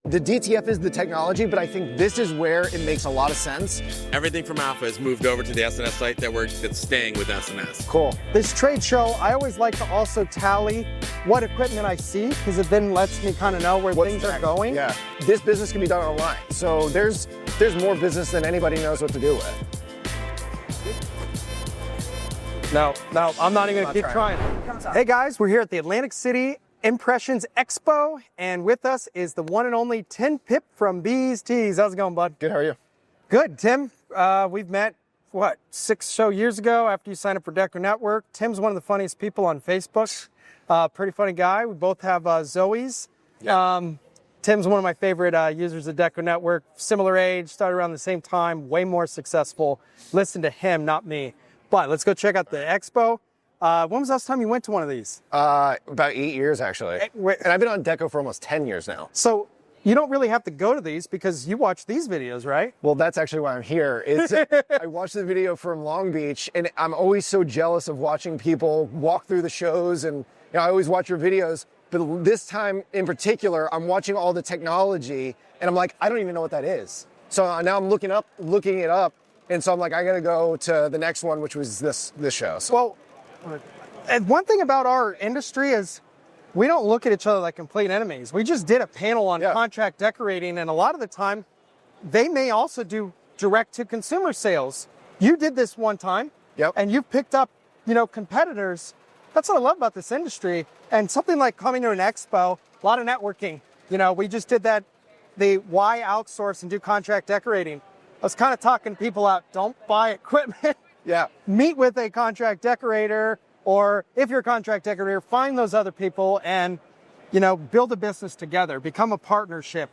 the DTF is the technology, but I think this is where it makes a lot of sense. Everything from Alpha has moved over to the S&S site that's staying with S&S. Cool. This trade show, I always like to also tally what equipment I see, because it then lets me kind of know where things are going. Yeah. This business can be done online. So there's more business than anybody knows what to do with. No, I'm not even gonna keep trying. Hey guys, we're here at the Atlantic City Impressions Expo, and with us is the one and only Tim Pip from Beeze Tees. How's it going, bud? Good, how are you? Good, Tim. We've met, 6 years ago after you signed up for DecoNetwork. Tim's one of the funniest people on Facebook. Pretty funny guy. We both have Zoes. Yeah. Tim's one of my favorite users of DecoNetwork. Similar age, started around the same time, way more successful. Listen to him, not me. But let's go check out the expo. When was the last time you went to one of these? About 8 years, actually. And I've been on Deco for almost 10 years now. So you don't really have to go to these because you watch these videos, right? Well, that's actually why I'm here. I watched the video from Long Beach, and I'm always so jealous of watching people walk through the shows, and I always watch your videos. But this time in particular, I'm watching all the technology, and I'm like, I don't even know what that is. So now I'm looking it up. And so I'm like, I got to go to the next one, which was this show. So. Well, and one thing about our industry is we don't look at each other like complete enemies. We just did a panel on contract decorating, and a lot of the time, they may also do direct-to-consumer sales. You did this one time, and you've picked up, competitors. That's what I love about this industry. And something like coming to an expo, a lot of networking. We just did that, why outsource and do contract decorating. I was kind of talking people out, don't buy equipment. Yeah. Meet with a contract decorator, or if you're a contract decorator, find those other people and, build a business together, become a partnership.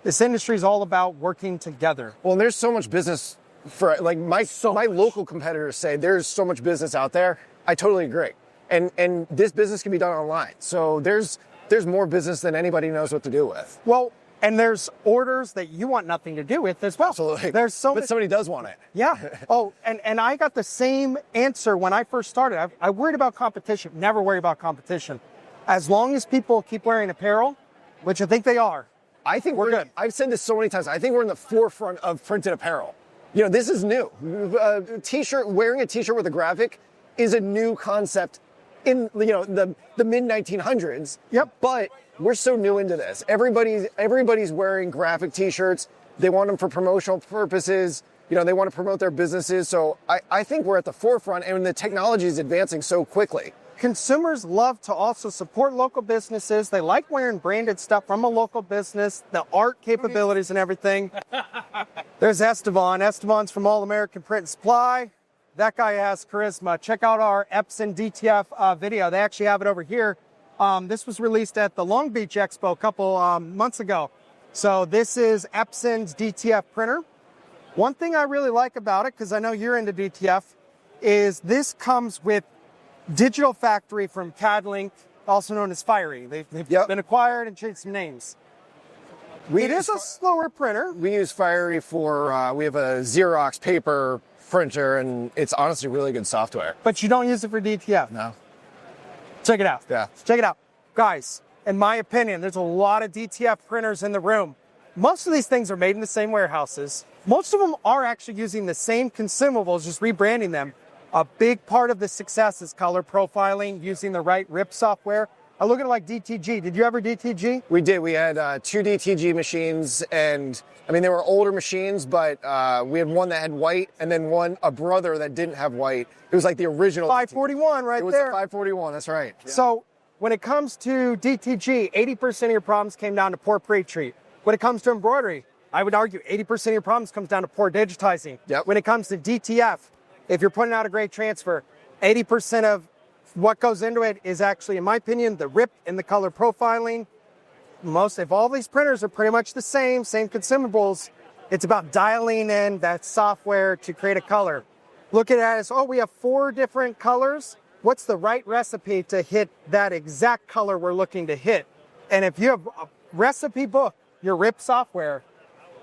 This industry is all about working together. Well, and there's so much business for, like, my local competitors say there's so much business out there. I totally agree. And this business can be done online. So there's more business than anybody knows what to do with. Well, and there's orders that you want nothing to do with as well. Absolutely. But somebody does want it. Yeah. Oh, and I got the same answer when I first started. I worried about competition. Never worry about competition. As long as people keep wearing apparel, which I think they are, I think we're good. I've said this so many times. I think we're in the forefront of printed apparel. This is new. Wearing a t-shirt with a graphic is a new concept in the mid 1900s. Yep. But we're so new into this. Everybody's wearing graphic t-shirts. They want them for promotional purposes. They want to promote their businesses. So I think we're at the forefront, and the technology is advancing so quickly. Consumers love to also support local businesses. They like wearing branded stuff from a local business, the art capabilities and everything. There's Esteban. Esteban's from All American Print and Supply. That guy has charisma. Check out our Epson DTF video. They actually have it over here. This was released at the Long Beach Expo a couple months ago. So this is Epson's DTF printer. One thing I really like about it, because I know you're into DTF, is this comes with Digital Factory from CADLink, also known as Fiery. They've been acquired and changed some names. It is a slower printer. We use Fiery for, we have a Xerox paper printer, and it's honestly really good software. But you don't use it for DTF? No. Check it out. Yeah. Check it out. Guys, in my opinion, there's a lot of DTF printers in the room. Most of these things are made in the same warehouses. Most of them are actually using the same consumables, just rebranding them. A big part of the success is color profiling, using the right RIP software. I look at it like DTG. Did you ever DTG? We did. We had 2 DTG machines, and they were older machines, but we had one that had white, and then a brother that didn't have white. It was like the original 541 right there. It was a 541, that's right. Yeah. So when it comes to DTG, 80% of your problems came down to poor pre-treat. When it comes to embroidery, I would argue 80% of your problems comes down to poor digitizing. Yep. When it comes to DTF, if you're putting out a great transfer, 80% of what goes into it is actually, in my opinion, the RIP and the color profiling. If all these printers are pretty much the same consumables, it's about dialing in that software to create a color. Look at it as, we have 4 different colors. What's the right recipe to hit that exact color we're looking to hit? And if you have a recipe book, your RIP software,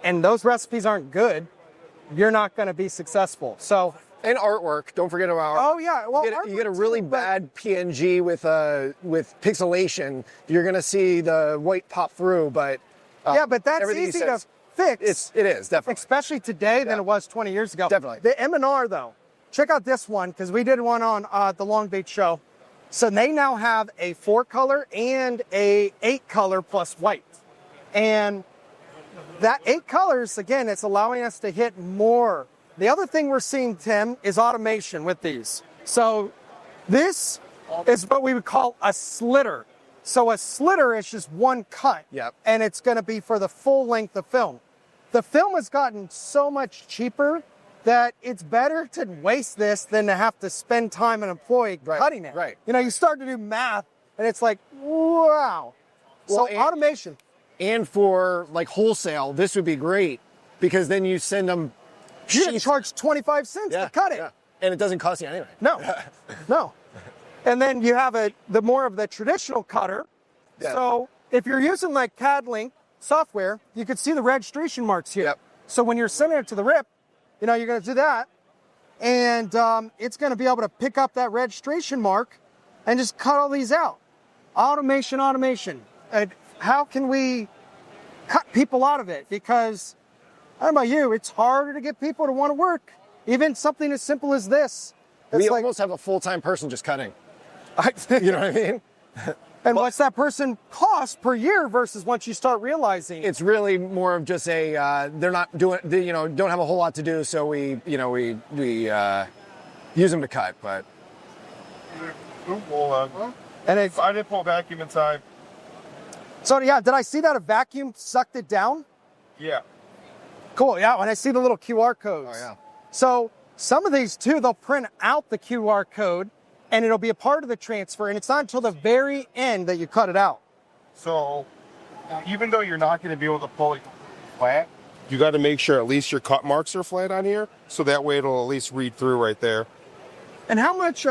and those recipes aren't good, you're not going to be successful. So. And artwork. Don't forget about artwork. Oh yeah, well, you get a really bad PNG with pixelation. You're going to see the white pop through, but Yeah, but that's everything you easy said to fix. It is, definitely. Especially today than it was 20 years ago. Definitely. The M&R, though, check out this one, because we did one on the Long Beach show. So they now have a 4-color and a 8-color plus white. And that 8 colors, again, it's allowing us to hit more. The other thing we're seeing, Tim, is automation with these. So this is what we would call a slitter. So a slitter is just one cut, Yep. and it's going to be for the full length of film. The film has gotten so much cheaper that it's better to waste this than to have to spend time and employ cutting it. Right. You know, you start to do math, and it's like, wow. So and- automation. And for like wholesale, this would be great because then you send them You get charged 25 cents to cut it. Yeah. And it doesn't cost you anyway. No, no. And then you have the more of the traditional cutter. Yeah. So if you're using like CAD-Link software, you can see the registration marks here. Yep. So when you're sending it to the RIP, you know, you're going to do that. And it's going to be able to pick up that registration mark and just cut all these out. Automation. And how can we cut people out of it? Because, I don't know about you, it's harder to get people to want to work. Even something as simple as this. We almost have a full-time person just cutting. You know what I mean? And what's that person cost per year versus once you start realizing? It's really more of just a, they're not doing, they, you know, don't have a whole lot to do, so we use them to cut, but. And it's, I didn't pull vacuum inside. so yeah, did I see that a vacuum sucked it down? Yeah. Cool, yeah, when I see the little QR codes. Oh, yeah. So some of these too, they'll print out the QR code and it'll be a part of the transfer, and it's not until the very end that you cut it out. So even though you're not going to be able to pull it flat, you got to make sure at least your cut marks are flat on here, so that way it'll at least read through right there. And how much,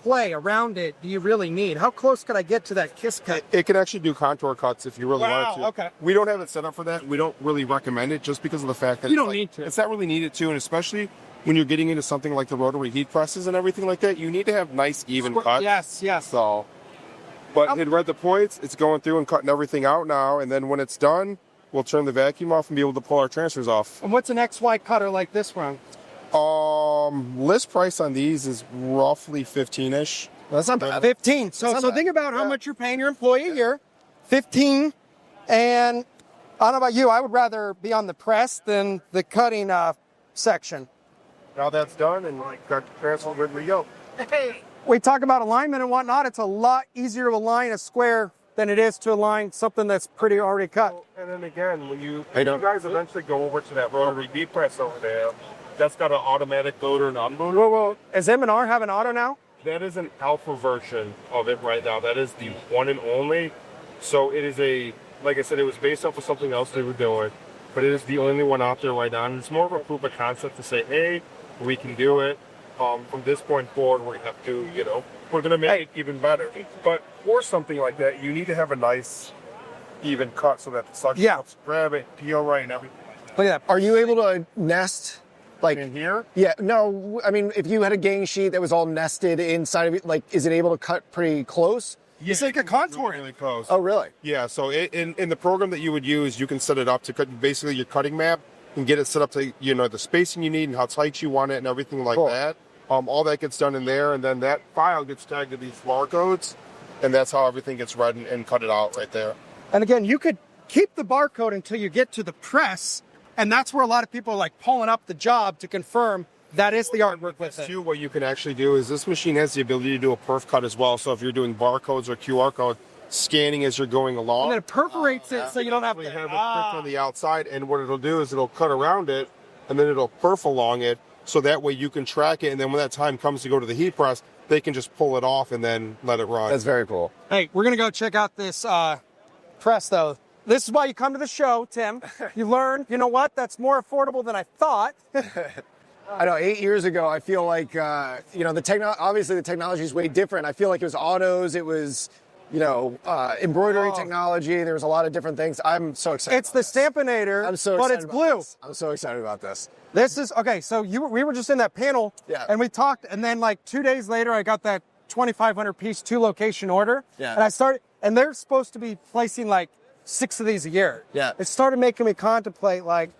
play around it do you really need? How close could I get to that kiss cut? It can actually do contour cuts if you really want to. Okay. We don't have it set up for that. We don't really recommend it just because of the fact that You don't need to. It's not really needed to, and especially when you're getting into something like the rotary heat presses and everything like that, you need to have nice, even cuts. Yes. So, but it read the points. It's going through and cutting everything out now, and then when it's done, we'll turn the vacuum off and be able to pull our transfers off. And what's an XY cutter like this one? List price on these is roughly 15-ish. Well, that's not bad. 15. So think about how much you're paying your employee a year. 15. And I don't know about you, I would rather be on the press than the cutting section. Now that's done, and got the transfer, good we go. We talk about alignment and whatnot. It's a lot easier to align a square than it is to align something that's pretty already cut. And then again, when you Hey, don't- guys eventually go over to that rotary heat press over there, that's got an automatic loader and unloader. Whoa. Does M&R have an auto now? That is an alpha version of it right now. That is the one and only. So it is like I said, it was based off of something else they were doing, but it is the only one out there right now. And it's more of a proof of concept to say, hey, we can do it. From this point forward, we have to, we're going to make it even better. But for something like that, you need to have a nice, even cut so that the suction helps grab it, peel right, and everything. Look at that. Are you able to nest, like, In here, yeah, no, I mean, if you had a gang sheet that was all nested inside of it, like, is it able to cut pretty close? It's like a contour. really close. Oh, really? Yeah, so in the program that you would use, you can set it up to cut basically your cutting map and get it set up to, the spacing you need and how tight you want it and everything like Cool. that. All that gets done in there, and then that file gets tagged to these barcodes, and that's how everything gets read and cut it out right there. And again, you could keep the barcode until you get to the press, and that's where a lot of people are like pulling up the job to confirm that is the artwork with it. Too, what you can actually do is this machine has the ability to do a perf cut as well. So if you're doing barcodes or QR code scanning as you're going along, And then it perforates it so you don't have we to have it print on the outside, and what it'll do is it'll cut around it, and then it'll perf along it, so that way you can track it, and then when that time comes to go to the heat press, they can just pull it off and then let it run. That's very cool. Hey, we're gonna go check out this press though. This is why you come to the show, Tim. You learn, you know what? That's more affordable than I thought. I know 8 years ago, I feel like, obviously the technology is way different. I feel like it was autos, it was, embroidery technology. There was a lot of different things. I'm so excited. It's the Stampinator, I'm so but excited it's about blue. this. I'm so excited about this. This is, okay, so we were just in that panel, Yeah. and we talked, and then like 2 days later, I got that 2,500 piece 2-location order, Yeah. and and they're supposed to be placing like 6 of these a year. Yeah. It started making me contemplate, like,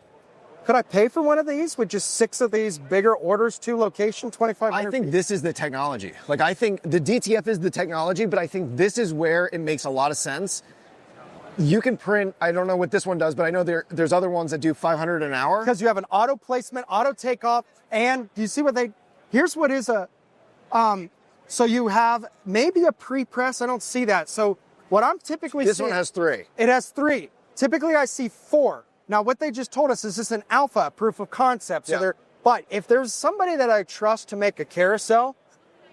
could I pay for one of these with just 6 of these bigger orders, 2 location, 2,500? I think this is the technology. Like, I think the DTF is the technology, but I think this is where it makes a lot of sense. You can print, I don't know what this one does, but I know there's other ones that do 500 an hour. Because you have an auto placement, auto takeoff, and do you see what here's what is so you have maybe a pre-press, I don't see that. So what I'm typically This seeing. one has 3. It has 3. Typically I see 4. Now what they just told us is this an alpha, proof of concept. So Yeah. but if there's somebody that I trust to make a carousel,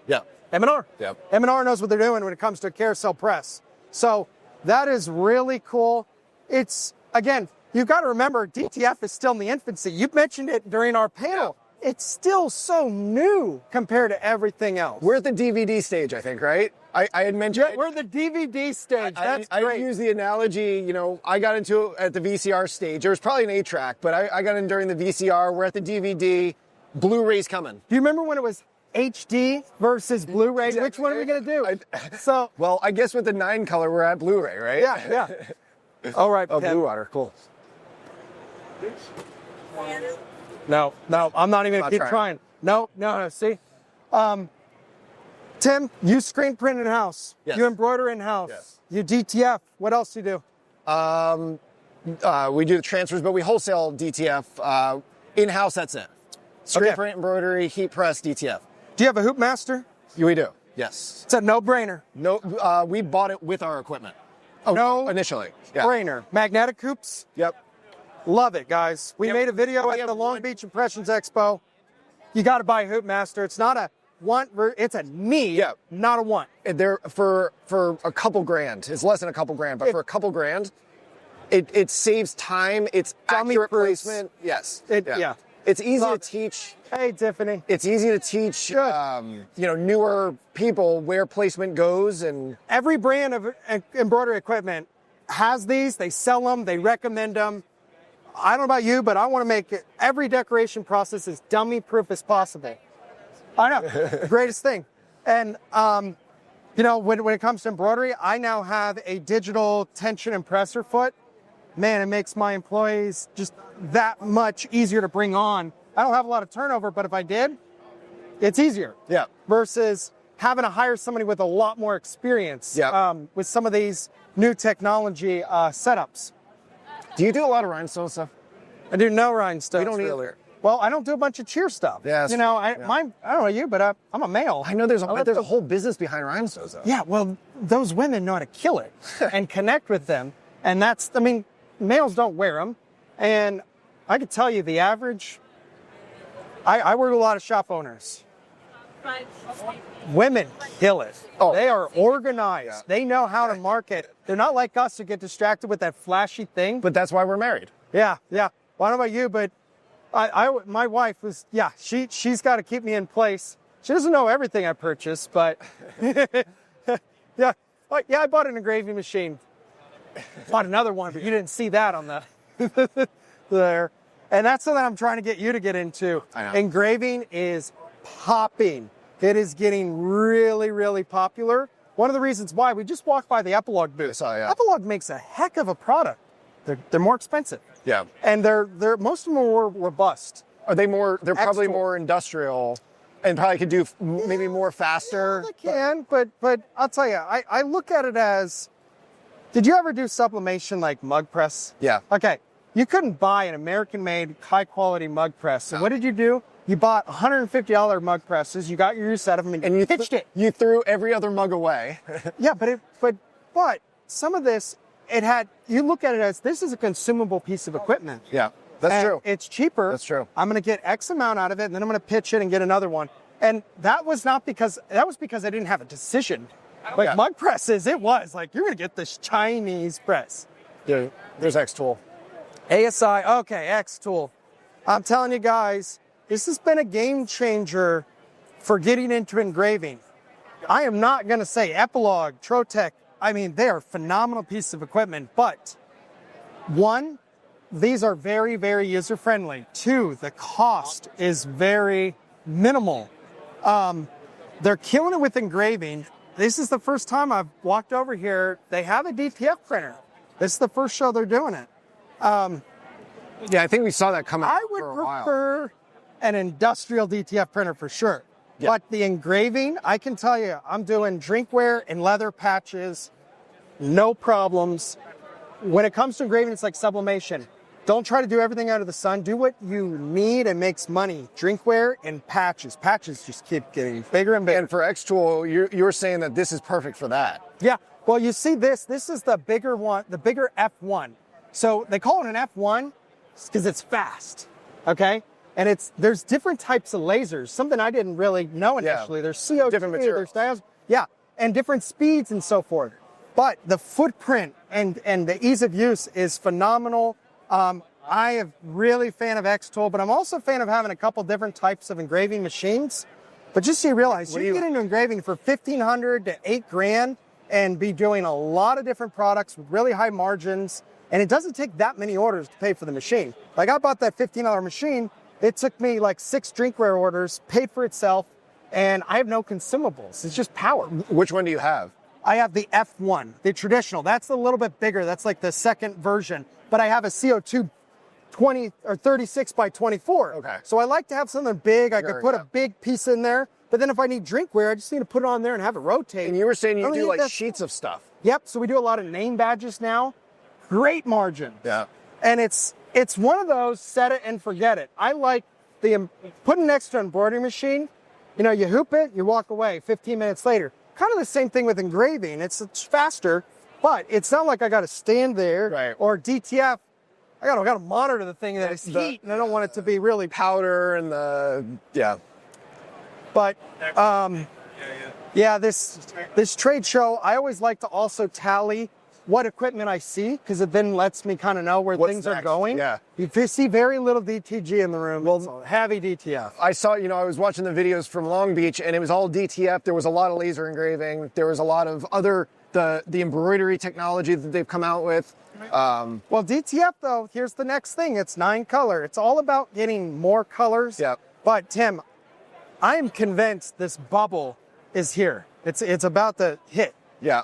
Yeah. M&R. Yep. M&R knows what they're doing when it comes to a carousel press. So that is really cool. It's, again, you've got to remember, DTF is still in the infancy. You've mentioned it during our panel. It's still so new compared to everything else. We're at the DVD stage, I think, right? I had mentioned. We're the DVD stage. That's I great. use the analogy, I got into it at the VCR stage. There was probably an 8-track, but I got in during the VCR. We're at the DVD. Blu-ray's coming. Do you remember when it was HD versus Blu-ray? Which one are we going to do? Well, I guess with the 9 color, we're at Blu-ray, right? Yeah. All right, Oh, Pep. Blue Water, cool. No, I'm not even going Not to keep trying. trying. No, see? Tim, you screen print in-house. Yes. You embroider in-house. Yes. You DTF. What else do you do? We do the transfers, but we wholesale DTF. In-house, that's it. Screen Okay. print, embroidery, heat press, DTF. Do you have a hoop master? We do, yes. It's a no-brainer. No, we bought it with our equipment. Oh, No initially. Yeah. Brainer. Magnetic hoops? Yep. Love it, guys. We Yeah, made a video we at have the Long one- Beach Impressions Expo. You got to buy a hoop master. It's not a want, it's a need, Yeah. not a want. And they're for a couple grand. It's less than a couple grand, but for a couple grand, it saves time. It's Dummy accurate proofs. placement. Yes. Yeah. It's easy Love to it. teach. Hey, Tiffany. It's easy to teach, Good. newer people where placement goes, and Every brand of embroidery equipment has these. They sell them. They recommend them. I don't know about you, but I want to make every decoration process as dummy-proof as possible. I know, the greatest thing. And when it comes to embroidery, I now have a digital tension and presser foot. Man, it makes my employees just that much easier to bring on. I don't have a lot of turnover, but if I did, it's easier. yeah. Versus having to hire somebody with a lot more experience Yeah. with some of these new technology setups. Do you do a lot of rhinestone stuff? I do no rhinestones. We don't really. either. Well, I don't do a bunch of cheer stuff. Yeah, that's I true. Yeah. I don't know you, but I'm a male. I know there's I a whole business behind rhinestones, though. Yeah, well, those women know how to kill it and connect with them. And males don't wear them. And I could tell you the average, I work with a lot of shop owners. Women kill it. Oh. They are organized. Yeah. They know how to market. They're not like us who get distracted with that flashy thing. But that's why we're married. Yeah. Well, I don't know about you, but my wife was, she's got to keep me in place. She doesn't know everything I purchase, but yeah. Oh, yeah, I bought an engraving machine. Bought another one, but you didn't see that on the there. And that's something I'm trying to get you to get into. I know. Engraving is popping. It is getting really, really popular. One of the reasons why, we just walked by the Epilogue booth. I saw, yeah. Epilogue makes a heck of a product. They're more expensive. Yeah. And they're most of them are more robust. Are they more? They're probably Extra. more industrial, and probably could do maybe more faster. They can, but I'll tell you, I look at it as, did you ever do sublimation like mug press? Yeah. Okay. You couldn't buy an American-made, high-quality mug press. So No. what did you do? You bought $150 mug presses. You got your use out of them, and you pitched it. You threw every other mug away. Yeah, but some of this, you look at it as, this is a consumable piece of equipment. Yeah, that's And true. It's cheaper. That's true. I'm going to get X amount out of it, and then I'm going to pitch it and get another one. And that was because I didn't have a decision. Like Yeah. mug presses, it was like, you're going to get this Chinese press. Yeah, there's X tool. ASI, okay, X tool. I'm telling you guys, this has been a game changer for getting into engraving. I am not going to say Epilogue, Trotec. I mean, they are phenomenal pieces of equipment, but one, these are very, very user-friendly. Two, the cost is very minimal. They're killing it with engraving. This is the first time I've walked over here. They have a DTF printer. This is the first show they're doing it. Yeah, I think we saw that coming I would for a while. prefer an industrial DTF printer for sure. Yeah. But the engraving, I can tell you, I'm doing drinkware and leather patches, no problems. When it comes to engraving, it's like sublimation. Don't try to do everything under the sun. Do what you need and makes money. Drinkware and patches. Patches just keep getting bigger and bigger. And for X-Tool, you're saying that this is perfect for that. Yeah. Well, you see this. This is the bigger one, the bigger F1. So they call it an F1 because it's fast. Okay. And there's different types of lasers. Something I didn't really know initially. Yeah. There's CO2, Different materials. there's dials, yeah, and different speeds and so forth. But the footprint and the ease of use is phenomenal. I am really a fan of X-Tool, but I'm also a fan of having a couple different types of engraving machines. But just so you realize, you can get into engraving for $1,500 to $8,000 and be doing a lot of different products with really high margins. And it doesn't take that many orders to pay for the machine. Like I bought that $15 machine. It took me like 6 drinkware orders, paid for itself, and I have no consumables. It's just power. Which one do you have? I have the F1, the traditional. That's a little bit bigger. That's like the second version. But I have a CO2 20 or 36 by 24. Okay. So I like to have something big. I could put yeah. a big piece in there. But then if I need drinkware, I just need to put it on there and have it rotate. And you were saying I you don't do need like that- sheets of stuff. Yep. So we do a lot of name badges now. Great margin. Yeah. And it's one of those set it and forget it. I like putting next to an embroidery machine. You know, you hoop it, you walk away 15 minutes later. Kind of the same thing with engraving. It's faster, but it's not like I got to stand there. Right. Or DTF, I got to monitor the thing that is heat, and I don't want it to be really Powder and yeah. But yeah, this trade show, I always like to also tally what equipment I see, because it then lets me kind of know where What's things are next? going. Yeah. You see very little DTG in the room. Well, it's heavy DTF. I saw, I was watching the videos from Long Beach and it was all DTF. There was a lot of laser engraving. There was a lot of other, the embroidery technology that they've come out with. Well, DTF though, here's the next thing. It's 9 color. It's all about getting more colors. Yep. But Tim, I am convinced this bubble is here. It's about to hit. Yeah.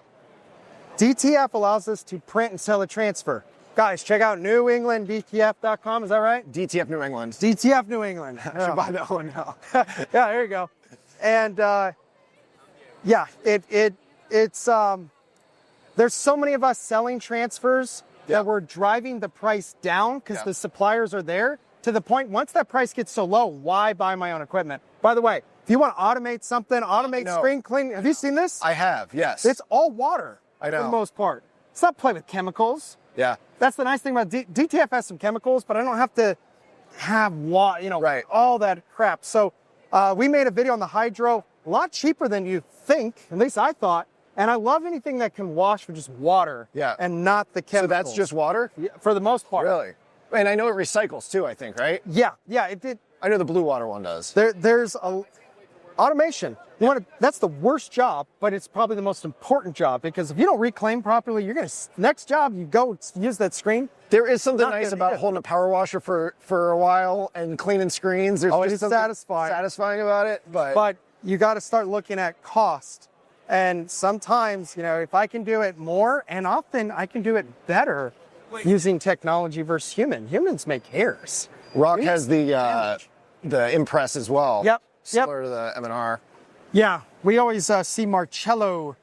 DTF allows us to print and sell a transfer. Guys, check out newenglanddtf.com. Is that right? DTF New England. DTF New England. I should buy that one now. Yeah, there you go. And yeah, it's there's so many of us selling transfers that we're driving the price down because the suppliers are there to the point once that price gets so low, why buy my own equipment? By the way, if you want to automate something, automate screen cleaning. Have you seen this? I have, yes. It's all water. I know. For the most part. It's not play with chemicals. Yeah. That's the nice thing about DTF has some chemicals, but I don't have to have Right. all that crap. So we made a video on the hydro, a lot cheaper than you think, at least I thought. And I love anything that can wash with just water and not the So chemicals. that's just water? Yeah, for the most part. Really? And I know it recycles too, I think, right? Yeah, it did. I know the blue water one does. There's automation. That's the worst job, but it's probably the most important job because if you don't reclaim properly, you're gonna next job you go use that screen. There is something Not nice gonna- about yeah. holding a power washer for a while and cleaning screens. There's It's just something satisfying about it, But you got to start looking at cost. And sometimes, if I can do it more, and often I can do it better using technology versus human. Humans make errors. Rock has the Impress as well. Yep. Similar to the M&R. Yeah, we always see Marcello,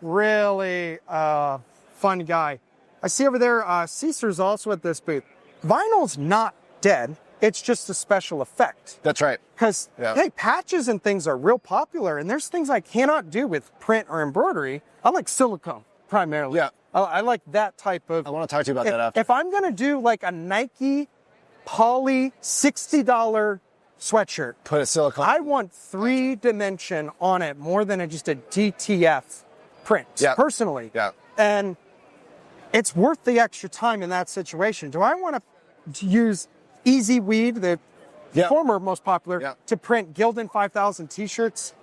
really fun guy. I see over there, Caesar's also at this booth. Vinyl's not dead. It's just a special effect. That's right. Because, hey, patches and things are real popular, and there's things I cannot do with print or embroidery. I like silicone, primarily. Yeah. I like that type of... I want to talk to you about that after. If I'm going to do like a Nike Poly $60 sweatshirt, Put a silicone. I want 3-dimension on it more than just a DTF print, Yeah. personally. Yeah. And it's worth the extra time in that situation. Do I want to use Easy Weed, the former most popular, to print Gildan 5000 t-shirts?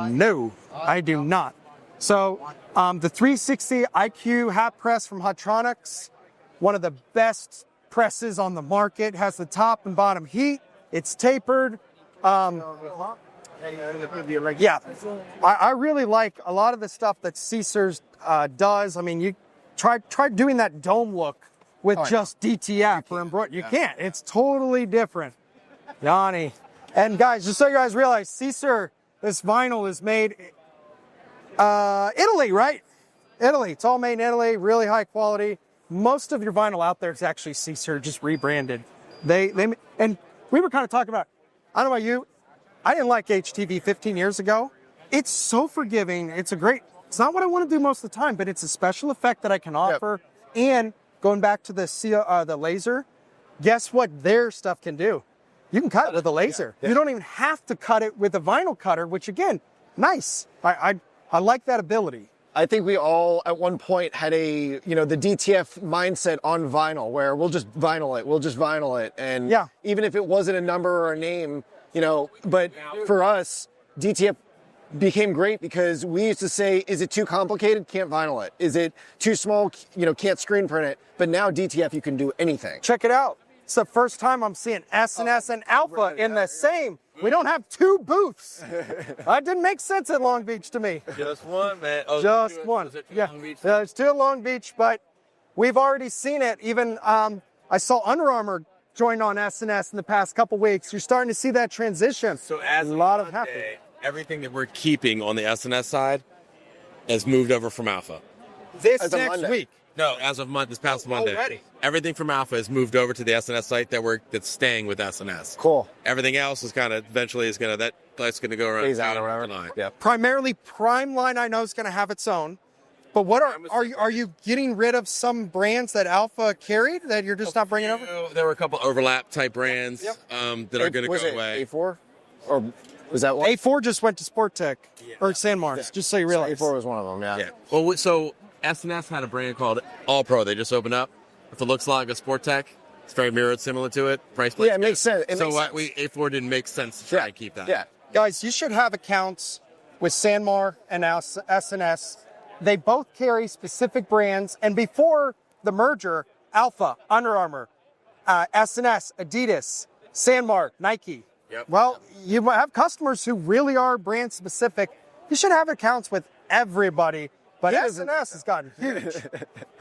No, I do not. So the 360 IQ hat press from Hotronics, one of the best presses on the market, has the top and bottom heat. It's tapered. Yeah, I really like a lot of the stuff that Caesar's does. I mean, try doing that dome look with just DTF or embroidery. You can't. It's totally different. Yanni. And guys, just so you guys realize, Caesar, this vinyl is made Italy, right? Italy. It's all made in Italy, really high quality. Most of your vinyl out there is actually Caesar, just rebranded. And we were kind of talking about, I don't know about you, I didn't like HTV 15 years ago. It's so forgiving. It's not what I want to do most of the time, but it's a special effect that I can offer. Yep. And going back to the laser, guess what their stuff can do? You can cut it with a laser. Yeah. You don't even have to cut it with a vinyl cutter, which again, nice. I like that ability. I think we all at one point had the DTF mindset on vinyl where we'll just vinyl it. And yeah, even if it wasn't a number or a name, but for us, DTF became great because we used to say, is it too complicated? Can't vinyl it. Is it too small? Can't screen print it. But now DTF, you can do anything. Check it out. It's the first time I'm seeing S&S and Alpha in the same. We don't have two booths. That didn't make sense in Long Beach to me. Just one, man. Oh, just one. Yeah, there's two at Long Beach, but we've already seen it. Even I saw Under Armour join on S&S in the past couple weeks. You're starting to see that transition. So as a lot of happening. Everything that we're keeping on the S&S side has moved over from Alpha. This next week. No, as of this past Monday. Already? Everything from Alpha has moved over to the S&S site that's staying with S&S. Cool. Everything else is that's gonna go around. Phase out or whatever. Yeah. Primarily Prime line I know is gonna have its own. But what are you getting rid of some brands that Alpha carried that you're just not bringing over? There were a couple overlap type brands that are going to go away. A4? Or was that one? A4 just went to Sport Tech or San Mars, just so you realize. A4 was one of them, yeah. Well, so S&S had a brand called All Pro. They just opened up. If it looks like a Sport Tech, it's very mirrored, similar to it. Price point. Yeah, it makes sense. A4 didn't make sense to try and keep that. Yeah. Guys, you should have accounts with Sanmar and S&S. They both carry specific brands. And before the merger, Alpha, Under Armour, S&S, Adidas, Sanmar, Nike. Yep. Well, you have customers who really are brand specific. You should have accounts with everybody. But S&S has gotten huge.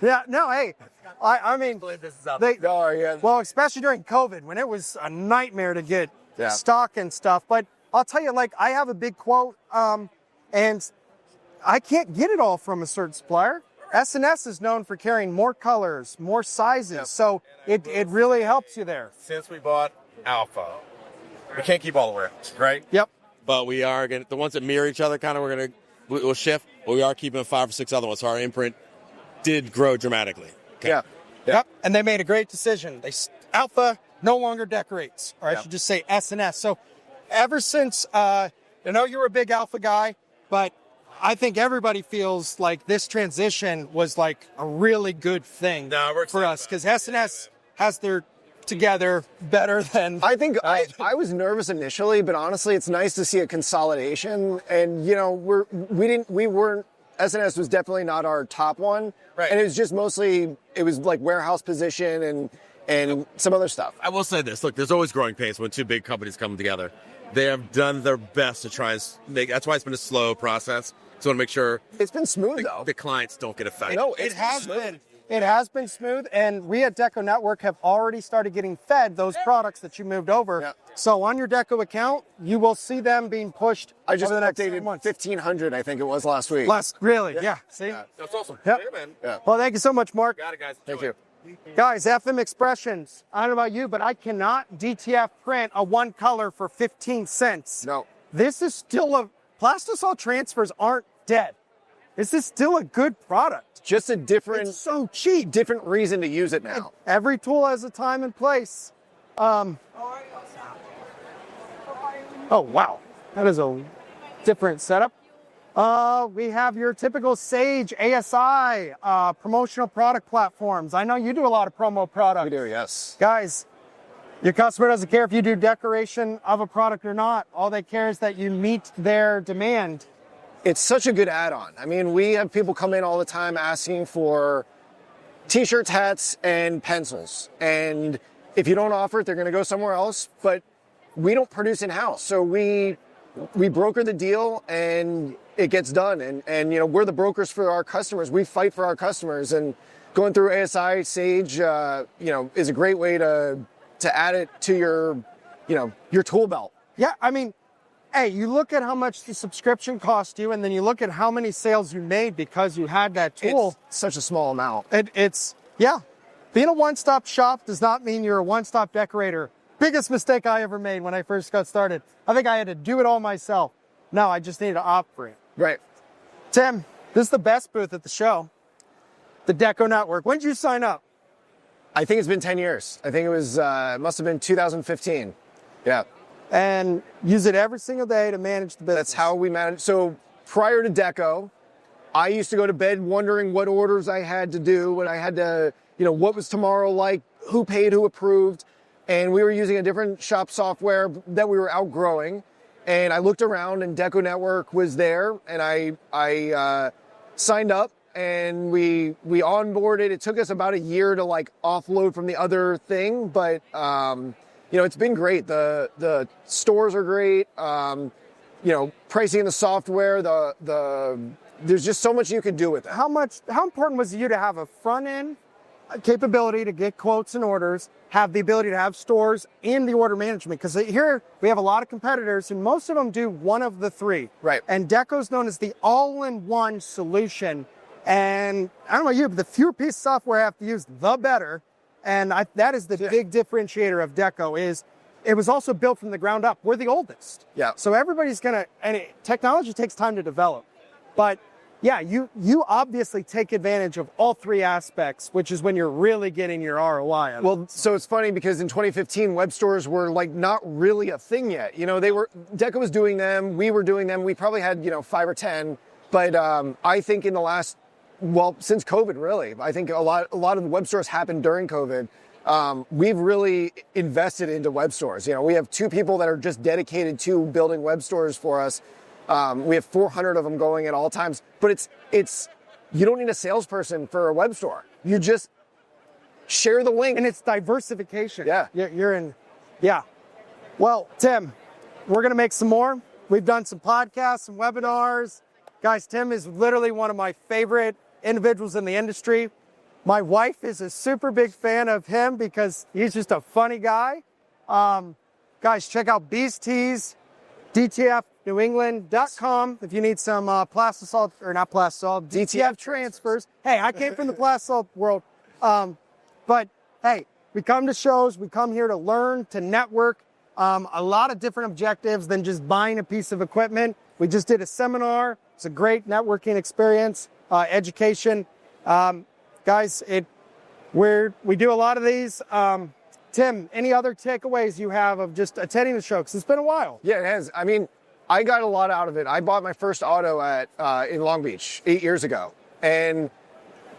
Yeah, no, hey, I mean, well, especially during COVID when it was a nightmare to get stock and stuff. But I'll tell you, I have a big quote, and I can't get it all from a certain supplier. S&S is known for carrying more colors, more sizes, so it really helps you there. Since we bought Alpha, we can't keep all the warehouse, right? Yep. But we are going to, the ones that mirror each other, we'll shift, but we are keeping 5 or 6 other ones. So our imprint did grow dramatically. Okay. Yeah. Yep. And they made a great decision. Alpha no longer decorates, or I should just say S&S. So ever since, I know you're a big Alpha guy, but I think everybody feels like this transition was a really good thing for us because S&S has their together better than I think I was nervous initially, but honestly it's nice to see a consolidation. And we weren't S&S was definitely not our top one. Right. And it was just mostly warehouse position and some other stuff. I will say this, look, there's always growing pains when two big companies come together. They have done their best to try and that's why it's been a slow process. So I want to make sure it's been smooth though. The clients don't get affected. No, it has been. It has been smooth, and we at DecoNetwork have already started getting fed those products that you moved over. Yeah. So on your Deco account, you will see them being pushed. I just over the next updated 1,500, I think it was last week. Really? Yeah. See? Yeah. That's awesome. Yep. Yeah, man. Yeah. Well, thank you so much, Mark. Got it, guys. Thank you. Guys, FM Expressions. I don't know about you, but I cannot DTF print a one color for 15 cents. No. This is still plastisol transfers aren't dead. This is still a good product. Just a different, it's so cheap. Different reason to use it now. Every tool has a time and place. Oh, wow. That is a different setup. We have your typical Sage ASI promotional product platforms. I know you do a lot of promo products. We do, yes. Guys, your customer doesn't care if you do decoration of a product or not. All they care is that you meet their demand. It's such a good add-on. I mean, we have people come in all the time asking for t-shirts, hats, and pencils. And if you don't offer it, they're going to go somewhere else. But we don't produce in-house. So we broker the deal, and it gets done. And we're the brokers for our customers. We fight for our customers, and going through ASI Sage, is a great way to add it to your tool belt. Yeah, I mean, hey, you look at how much the subscription cost you, and then you look at how many sales you made because you had that tool. It's such a small amount. Being a one-stop shop does not mean you're a one-stop decorator. Biggest mistake I ever made when I first got started. I think I had to do it all myself. No, I just needed to opt for it. Right. Tim, this is the best booth at the show, the DecoNetwork. When did you sign up? I think it's been 10 years. I think it was, must have been 2015. Yeah. And use it every single day to manage the business. That's how we manage. So prior to Deco, I used to go to bed wondering what orders I had to do, what I had to, what was tomorrow like, who paid, who approved. And we were using a different shop software that we were outgrowing. And I looked around and DecoNetwork was there, and I signed up, and we onboarded. It took us about a year to offload from the other thing, but it's been great. The stores are great. Pricing the software, there's just so much you can do with it. How important was it you to have a front end capability to get quotes and orders, have the ability to have stores and the order management? Because here we have a lot of competitors, and most of them do one of the three. Right. And Deco's known as the all-in-one solution. And I don't know you, but the fewer pieces of software I have to use, the better. And that is the big differentiator of Deco. Is it was also built from the ground up. We're the oldest. Yeah. So everybody's technology takes time to develop, but yeah, you obviously take advantage of all three aspects, which is when you're really getting your ROI. Well, so it's funny because in 2015, web stores were not really a thing yet. Deco was doing them, we were doing them. We probably had 5 or 10, but I think in the last, since COVID, really, I think a lot of the web stores happened during COVID. We've really invested into web stores. We have 2 people that are just dedicated to building web stores for us. We have 400 of them going at all times, but it's you don't need a salesperson for a web store. You just share the link. And it's diversification. Yeah. You're in. Yeah. Well, Tim, we're going to make some more. We've done some podcasts, some webinars. Guys, Tim is literally one of my favorite individuals in the industry. My wife is a super big fan of him because he's just a funny guy. Guys, check out Beeze Tees, DTFNewEngland.com if you need some DTF transfers. Hey, I came from the plastisol world. But hey, we come to shows, we come here to learn, to network, a lot of different objectives than just buying a piece of equipment. We just did a seminar. It's a great networking experience, education. Guys, we do a lot of these. Tim, any other takeaways you have of just attending the show? Because it's been a while. Yeah, it has. I mean, I got a lot out of it. I bought my first auto in Long Beach 8 years ago. And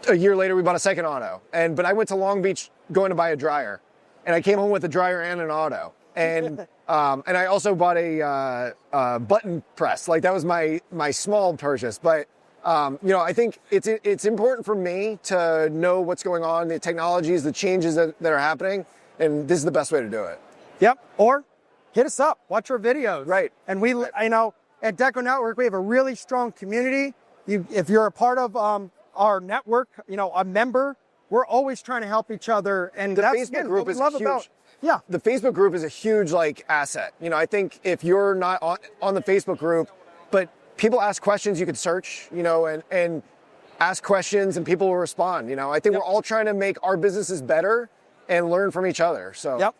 a year later, we bought a second auto. But I went to Long Beach going to buy a dryer. And I came home with a dryer and an auto. And I also bought a button press. That was my small purchase. But I think it's important for me to know what's going on, the technologies, the changes that are happening. And this is the best way to do it. Yep. Or hit us up. Watch our videos. Right. And at DecoNetwork, we have a really strong community. If you're a part of our network, a member, we're always trying to help each other. And the Facebook group is huge. The Facebook group is a huge asset. I think if you're not on the Facebook group, but people ask questions, you could search, and ask questions and people will respond. I think we're all trying to make our businesses better and learn from each other. So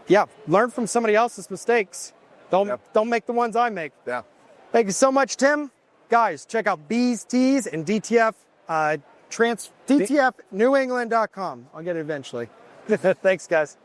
yeah, learn from somebody else's mistakes. Don't make the ones I make. Yeah. Thank you so much, Tim. Guys, check out Beeze Tees and DTFNewEngland.com. I'll get it eventually. Thanks, guys.